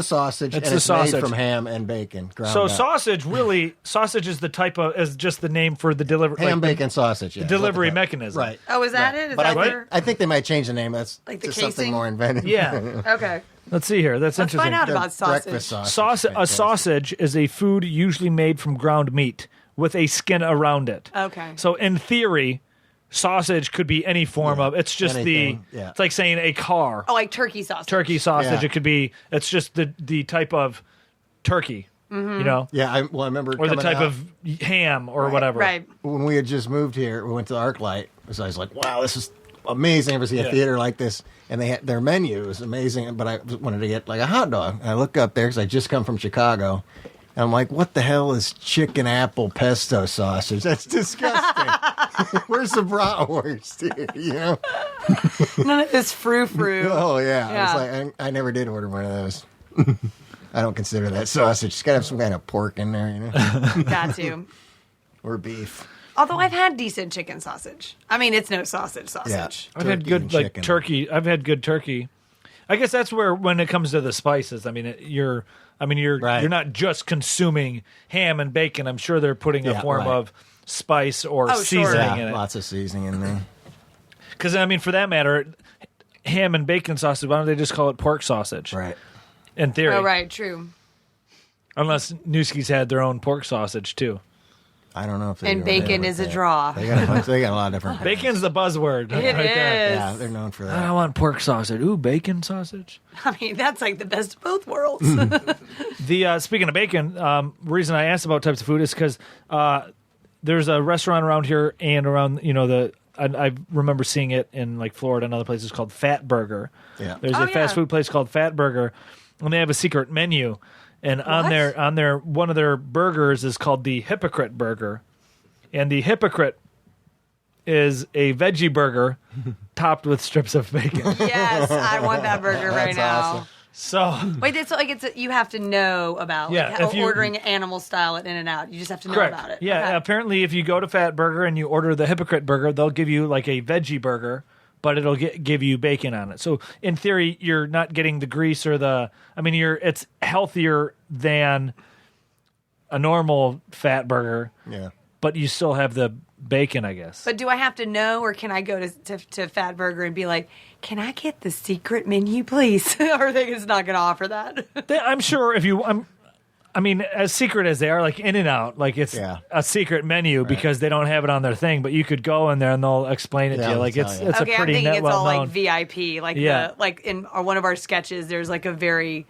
sausage. It's and the it's sausage. made from ham and bacon. Ground so up. sausage? Really, sausage is just the name for the delivery ham bacon sausage. Yeah, delivery is what they call it. mechanism. Right. Oh, is that Right. it? Is But that I their... think they might change the name. That's Like the just something casing? more inventive. Yeah. Okay. Let's see here. That's Let's interesting. find out Their about sausage. breakfast sausage. A Fantastic. sausage is a food usually made from ground meat with a skin around it. Okay. So in theory, sausage could be any form of. It's just anything, yeah. It's like saying a car. Oh, like turkey sausage. Turkey sausage. Yeah. It could be. It's just the type of turkey. Mm-hmm. You know. Yeah, I remember. Or the coming type out of ham or whatever. Right. when we had just moved here. We went to the ArcLight. So I was like, wow, this is amazing. Ever see a theater like this? And they had their menu was amazing. But I wanted to get like a hot dog. And I look up there because I just come from Chicago. And I'm like, what the hell is chicken apple pesto sausage? That's disgusting. Where's the bratwurst here? You know? None of this frou-frou. Oh, yeah. Yeah. I was like, I never did order one of those. I don't consider that sausage. It's got to have some kind of pork in there, you know? Got to. Or beef. Although I've had decent chicken sausage. I mean, it's no sausage. Yeah. I've had Turkey good and like chicken. turkey. I've had good turkey. I guess that's where when it comes to the spices. I mean, you're Right. not just consuming ham and bacon. I'm sure they're putting a Yeah, form right. of spice or Oh, sure. seasoning Yeah, in it. lots of seasoning in there. Because I mean, for that matter, ham and bacon sausage. Why don't they just call it pork sausage? Right. In theory, Oh, right. True. unless Newski's had their own pork sausage too. I don't know if they And do bacon that, is a but draw. They got a bunch. They got a lot of different. Bacon's the buzzword. It right there. is. Yeah, they're known for I that. want pork sausage. Ooh, bacon sausage. I mean, that's like the best of both worlds. The speaking of bacon, reason I asked about types of food is because there's a restaurant around here and around I remember seeing it in like Florida and other places called Fat Burger. Yeah. There's Oh, a fast yeah. food place called Fat Burger, and they have a secret menu. And on What? their one of their burgers is called the Hypocrite Burger, and the Hypocrite is a veggie burger topped with strips of bacon. Yes, I want that burger right That's now. awesome. So Wait, it's like you have to know about like, Yeah, how if you- ordering animal style at In-N-Out. You just have to know correct. about it. Yeah, Okay. apparently if you go to Fat Burger and you order the Hypocrite Burger, they'll give you like a veggie burger, but it'll give you bacon on it. So in theory, you're not getting the grease or it's healthier than a normal fat burger, Yeah. but you still have the bacon, I guess. But do I have to know, or can I go to Fat Burger and be like, "Can I get the secret menu, please?" Or are they just not going to offer that? I'm sure if you, I mean, as secret as they are, like In-N-Out, like it's Yeah. a secret menu because they don't have it on their thing, but you could go in there and they'll explain it Yeah, to you. they'll Like tell it's you. it's Okay, a I'm pretty thinking it's all well known. like VIP, like Yeah. like in one of our sketches. There's like a very,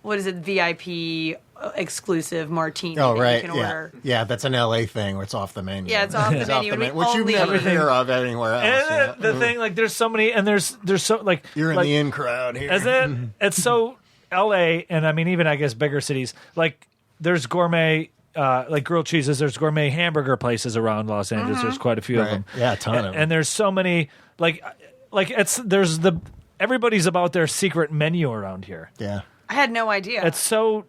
what is it, VIP exclusive martini Oh, that right. you can Yeah. order. Yeah, that's an LA thing where it's off the menu. Yeah, it's off the It's menu. and we which you only never eat- hear of anywhere else. And yeah. the thing, like, there's so many, and there's so like You're in like, the in crowd here. Is it? It's so L.A. and I mean even I guess bigger cities. Like there's gourmet, like grilled cheeses. There's gourmet hamburger places around Los Angeles. There's quite a few of Right. them. Yeah, a ton of them. And there's so many. Like everybody's about their secret menu around here. Yeah. I had no idea. It's so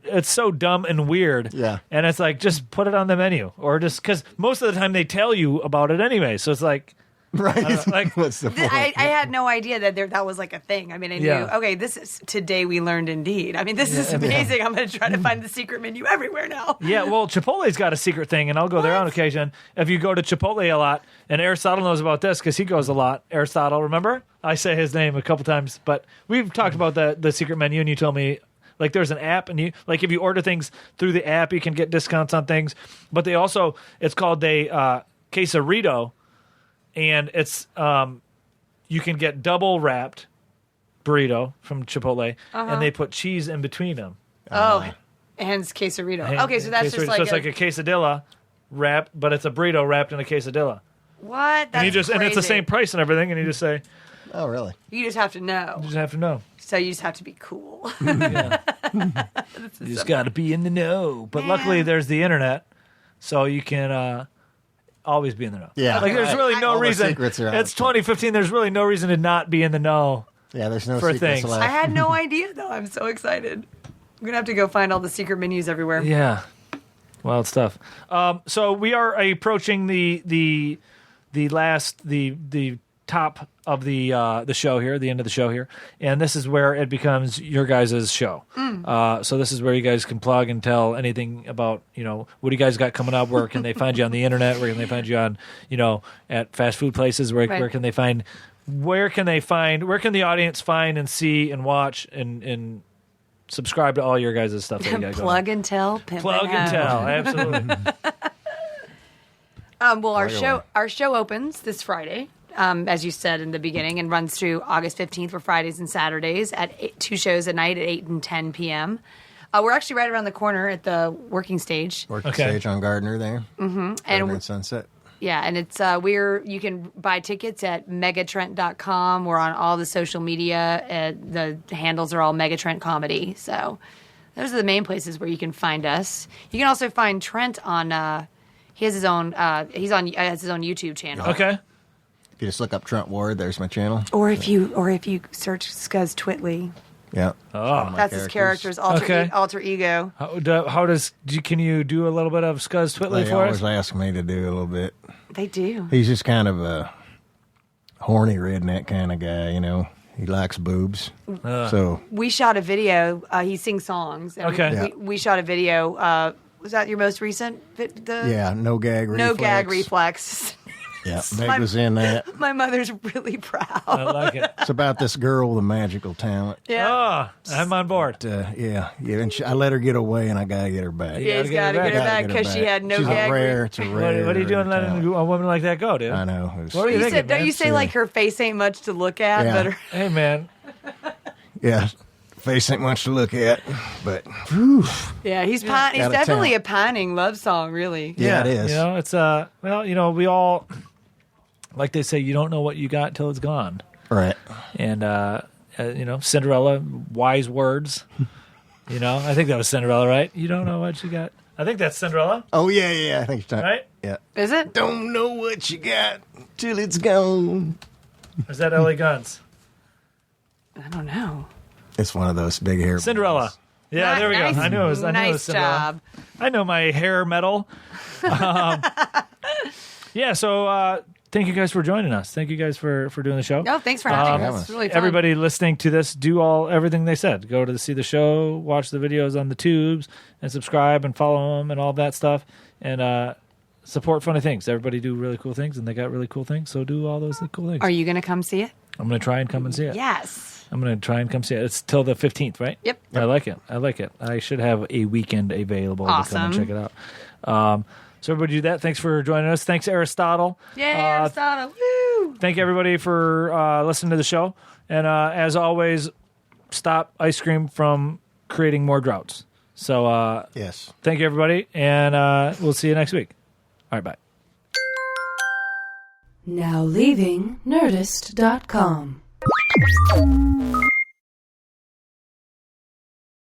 dumb and weird. Yeah. And it's like just put it on the menu or just because most of the time they tell you about it anyway. So it's like. Right. like- What's the point? I had no idea that was like a thing. I mean, I knew, Yeah. okay, this is Today We Learned Indeed. I mean, this is amazing. I'm going to try to find the secret menu everywhere now. Yeah, well, Chipotle's got a secret thing, and I'll go there on occasion. If you go to Chipotle a lot, and Aristotle knows about this because he goes a lot. Aristotle, remember? I say his name a couple times, but we've talked about the secret menu, and you told me, like, there's an app, and you like if you order things through the app, you can get discounts on things. But they also, it's called a quesorito, and it's you can get double wrapped burrito from Chipotle, and they put cheese in between them. Oh, hence quesorito. Okay, so that's just Quesorito. like, So it's like a quesadilla wrapped, but it's a burrito wrapped in a quesadilla. what? That's And you just and it's the crazy. same price and everything, and you just say, Oh, really? You just have to know. you just have to know. So you just have to be cool. You just got to be in the know. But luckily, there's the internet, so you can always be in the know. Yeah. like there's really no All the reason. secrets are out It's there. 2015. There's really no reason to not be in the know. Yeah, there's no For secrets things. left. I had no idea, though. I'm so excited. I'm going to have to go find all the secret menus everywhere. Yeah, wild stuff. So we are approaching the top of the show here, the end of the show here, and this is where it becomes your guys' show. So this is where you guys can plug and tell anything about what do you guys got coming up. Where can they find you on the internet? Where can they find you on at fast food places? Where can they find? Where can the audience find and see and watch and subscribe to all your guys' stuff that you got going on? Plug and tell. Pimp Plug and have. tell, absolutely. Well, our show opens this Friday, as you said in the beginning, and runs through August 15th for Fridays and Saturdays at 2 shows at night at 8 and 10 p.m. We're actually right around the corner at the working stage. Working Okay. stage on Gardner there. Mm-hmm. And And Sunset. yeah, and it's you can buy tickets at MegaTrent.com. We're on all the social media. The handles are all MegaTrent Comedy. So those are the main places where you can find us. You can also find Trent on. He has his own. Has his own YouTube channel. Okay. If you just look up Trent Ward, there's my channel. Or if you search Scuzz Twitley, Yeah. Oh, that's his character's alter ego. Can you do a little bit of Scuzz Twitley They for always us? ask me to do a little bit. They do. He's just kind of a horny redneck kind of guy, He likes boobs. So, We shot a video. He sings songs. And Okay. Yeah. We shot a video. Was that your most recent? yeah, no gag reflex. No gag reflex. Yeah, Meg was in that. My mother's really proud. I like it. It's about this girl with a magical talent. Yeah. Oh, I'm on board. Yeah, and I let her get away, and I got to get her back. Yeah, he's got to get her back because she had no She's gag. It's a rare. What are you doing letting talent. a woman like that go, dude? I know. What are you thinking, Don't man? you say like her face ain't much to look at, Yeah. but her, Hey, man. Yeah, face ain't much to look at, but whew, yeah, he's he's Got a definitely talent. a pining love song, really. yeah, it is. It's we all like they say, you don't know what you got till it's gone. Right. And Cinderella, wise words. I think that was Cinderella, right? You don't know what you got. I think that's Cinderella, Oh yeah. I think it's time. right? Yeah. Is it? Don't know what you got till it's gone. Or is that L.A. Guns? I don't know. It's one of those big hair. Cinderella. Yeah, there we Nice- go. I knew it was. I knew it was nice Cinderella. job. I know my hair metal. Yeah, so thank you guys for joining us. Thank you guys for doing the show. Oh, thanks for having us. It's really fun. Everybody listening to this, do everything they said. Go to see the show, watch the videos on the tubes, and subscribe and follow them and all that stuff. And support funny things. Everybody do really cool things, and they got really cool things, so do all those cool things. Are you going to come see it? I'm going to try and come and see it. Yes. I'm going to try and come see it. It's till the 15th, right? Yep. I like it. I should have a weekend available to come and Awesome. check it out. So everybody do that. Thanks for joining us. Thanks, Aristotle. Yeah, Aristotle. Woo! Thank everybody for listening to the show. And as always, stop ice cream from creating more droughts. So Yes. thank you, everybody, and we'll see you next week. All right, bye. Now leaving Nerdist.com.